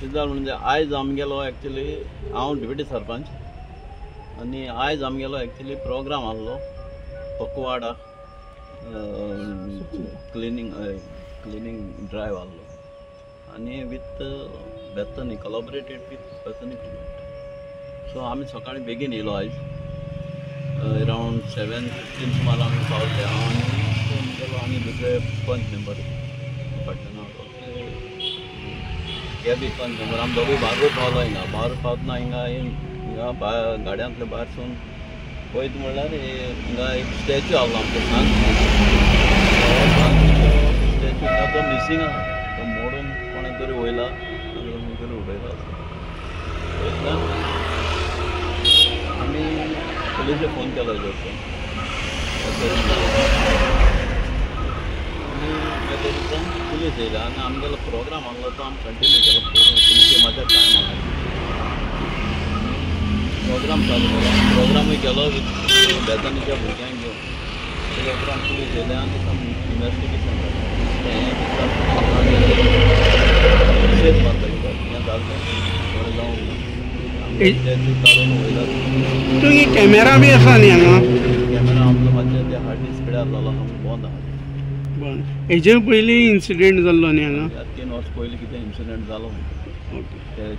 कितें जालें म्हणजे आयज आमगेलो एक्चुली हांव डेप्युटी सरपंच आनी आयज आमगेलो एक्चुली प्रोग्राम आसलो पकवाडा क्लिनिंग ड्रायव्ह आसलो आनी विथ बेतनी कोलॅबोरेटेड विथ बेतनी गव्हर्नमेंट. सो आमी सकाळीं बेगीन येयलो आयज अरावंड 7:15 सुमार आमी पावले. हांव आनी गेलो आनी दुसरे पंच मेंबर फाटल्यान कॅबी पंच मेंबर आमी दोगूय भायर पावलो. भायर पावतना हिंगा गाड्यांतले भायर सून पळयत म्हणल्यार हिंगा एक स्टॅच्यू आसलो आमचो स्टॅच्यू हिंगा तो मिसींग आहा. तो मोडून कोणें तरी वयला तरी उडयला. आमी पुलिशेक फोन केलो हेजेर आनी पुलीस येयला आनी आमगेलो प्रोग्राम आसलो तो आमी कंटिन्यू केलो. पुलिशे म्हाज्या टायम आसलो प्रोग्राम चालू केलो. प्रोग्रामूय केलो विथ बेतनीच्या भुरग्यांक घेवन. तेजे उपरांत पुलीस येयले आनी इन्वेस्टिगेशन जालें. सेफ मारता हें जालें थोडें जावं काडून वयला. तुमी कॅमेरा बी आसा न्ही हांगा? कॅमेरा आमचो मातशें ते हार्ड डिस्क पिड्यार जालो बंद आहा. हेजे पयलीं इन्सिडेंट जाल्लो न्ही हांगा? 3 वर्स पयलीं कितें इन्सिडेंट जालो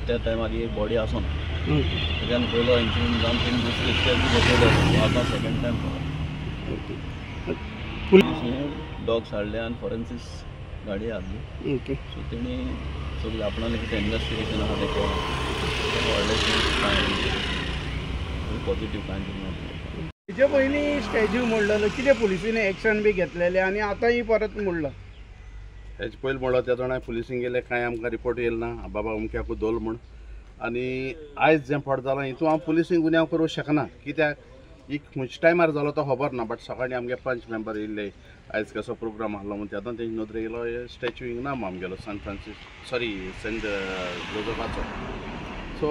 त्या टायमार एक बॉडी आसोना. तेज्यान पयलो इन्सिडेंट जावन तेणी दुसरे स्टेज बसयलो. आतां सेकंड टायम डॉग्स हाडले आनी फॉरेन्सिक्स गाडी हाडली. सो तेणी सगळें आपणालें कितें इन्वेस्टिगेशन आहा तें व्हडलें पॉझिटीव कांय ना. हेजे पयलीं स्टॅच्यू मोडलेलो कितें पुलिसीन एक्शन बी घेतलेलें आनी आतांय परत मोडला? हेजे पयलीं म्हणलो त्या जाणां पुलिसीन गेले कांय आमकां रिपोर्ट येयलो ना बाबा अमक्याकू दोल म्हूण. आनी आयज जें फावट जालां हितून हांव पुलिसींक गुन्यांव करूं शकना कित्याक एक खंयच्या टायमार जालो तो खबर ना. बट सकाळीं आमगे पंच मेंबर येयले आयज कसो प्रोग्राम आसलो म्हूण तेदोन तेंचे नदरे येयलो स्टॅच्यू हिंगा ना आमगेलो सेंट जोझफाचो. सो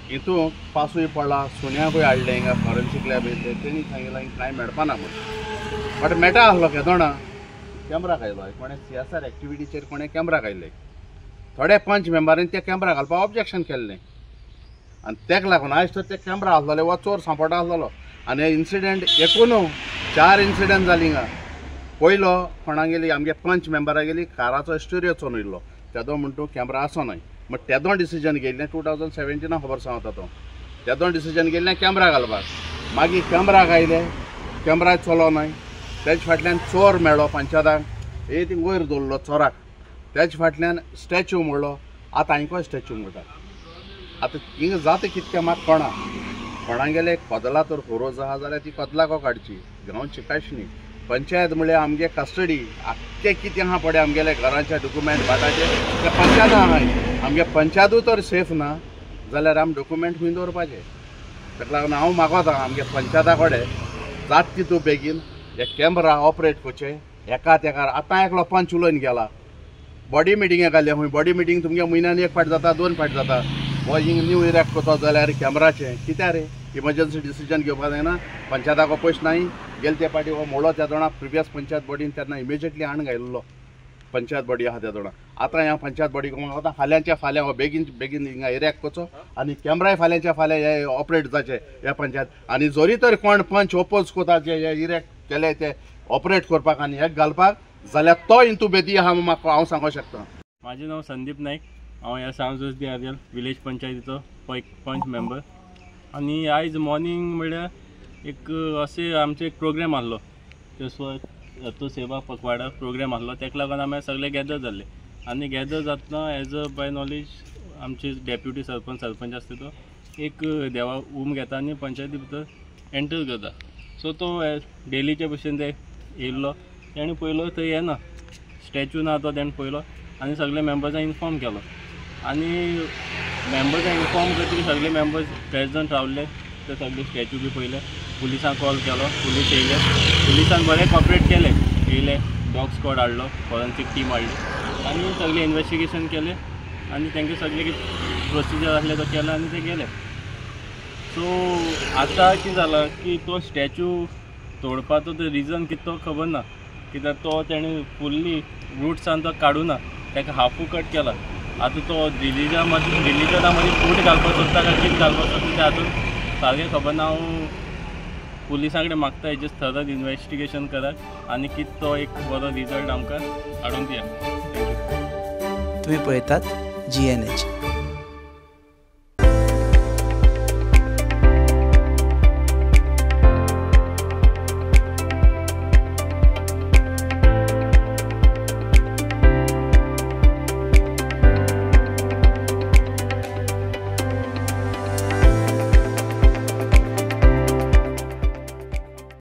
हितून पासूय पडला सुण्याकूय हाडले हिंगा फॉरेन्सीक लॅब येयले तेणी सांगितलें हिंगा कांय मेळपाना म्हूण. बट मेटा आसलो केदोणा कॅमेरा घायलो. कोणें CSR एक्टिविटीचेर कोणें कॅमेरा घायले. थोडे पंच मेंबरांनी ते कॅमेरा घालपाक ऑब्जेक्शन केल्लें आनी तेका लागून आयज तर ते कॅमेरा आसलोले वो चोर सांपट आसलोलो. आनी हे इन्सिडेंट एकूण 4 इन्सिडेंट जाली हिंगा. पयलो कोणाक गेली आमगे पंच मेंबरा गेली काराचो स्टोरियो चोरिल्लो तेदो म्हणटा कॅमेरा आसोनाय. बट तेदो डिसिजन घेयल्लें 2017 खबर सांगता तो. तेदो डिसिजन घेयल्लें कॅमेरा घालपाक. मागीर कॅमेरा घायले कॅमेरा चलोनाय. तेजे फाटल्यान चोर मेळ्ळो पंचायताक हे ती वयर दवरलो चोराक. तेजे फाटल्यान स्टॅच्यू मोडलो. आतां आनीको स्टॅच्यू मोडटा. आतां हिंगा जाता कितकें मात कोणागेले कदला तर खरोज आहा जाल्यार ती कदलाको काडची गांवची कांयच न्ही. पंचायत म्हळ्यार आमगे कस्टडी आख्खें कितें आहा पळय आमगेले घराचे डॉक्युमेंट भाटाचे ते पंचायता आहाय. आमगे पंचायतूय तर सेफ ना जाल्यार आमी डॉक्युमेंट खंय दवरपाचे. ताका लागून हांव मागोता आमगे पंचायता कडेन जाता तितू बेगीन हे कॅमेरा ऑपरेट करचे. एकात एकार आतां एकलो पंच उलोवन गेला बॉडी मिटिंगेक घाल्ले खंय बॉडी मिटींग तुमगे म्हयन्यान 1 फावट जाता 2 फावट जाता. हो हिंग न्यू इरेक्ट करता जाल्यार कॅमेराचें कित्या रे इमर्जन्सी डिसिजन घेवपाक जायना. पंचायताको पयस नाय गेले ते पाटी हो मोडलो त्या जाणां प्रिवियस पंचायत बॉडीन तेन्ना इमिजिएटली हाण घायल्लो पंचायत बॉडी आहा त्या जाणां. आतां ह्या पंचायत बॉडी कोण फाल्यांच्या फाल्यां हो बेगीन हिंगा इरेक्ट करचो आनी कॅमेराय फाल्यांच्या फाल्यां हे ऑपरेट जावचे ह्या पंचायत. आनी जोरी तर कोण पंच ओपोज करता जे हे इरेक्ट केले ते ऑपरेट करपाक आनी हेक घालपाक जाल्यार तो इंतू बेदी आहा म्हाका हांव सांगूंक शकता. म्हाजें नांव संदीप नायक. हांव ह्या सांजोजदी आर्यल विलेज पंचायतीचो पंच मेंबर. आनी आयज मॉर्निंग म्हणल्यार एक अशें आमचो एक प्रोग्राम आसलो तो सेवा पकवाडा प्रोग्राम आसलो. तेका लागून आमी सगळे गॅदर जाल्ले आनी गॅदर जातना एज अ बाय नॉलेज आमचे डेप्युटी सरपंच आसता तो एक देवा उम घेता आनी पंचायती भितर एंटर करता. सो तो डेलीचे भशेन ते येयल्लो तेणें पयलो थंय येना स्टॅच्यू ना तो तेणें पयलो आनी सगळे मेंबर्सांक इन्फॉर्म केलो. आनी मेंबर्सांक इन्फॉर्म करतकीर सगळे मेंबर्स प्रेजंट रावले. ते सगळे स्टॅच्यू बी पयले. पुलिसांक कॉल केलो. पुलीस येयले. पुलिसान बरें कॉपरेट केले. येयले डॉग स्क्वॉड हाडलो फॉरेन्सीक टीम हाडली आनी सगळे इन्वेस्टिगेशन केले आनी तांकां सगळे कितें प्रोसिजर आसले तो केलो आनी ते गेले. सो आतां कितें जालां की तो स्टॅच्यू तोडपाचो तो रिजन कितें तो खबर ना कित्याक तो तेणें फुल्ली रूट्सान तो काडूना ताका हाफू कट केला आतां तो रिलिजना मदीं फूट घालपाक सोदता काय कितें घालपाक सोदता तें हातून सारकें खबर ना. हांव पुलिसां कडेन मागता हेजेर थरत इन्वेस्टिगेशन करात आनी कितें तो एक बरो रिजल्ट आमकां हाडून दियात. थँक्यू. तुम्ही पळयतात GNH.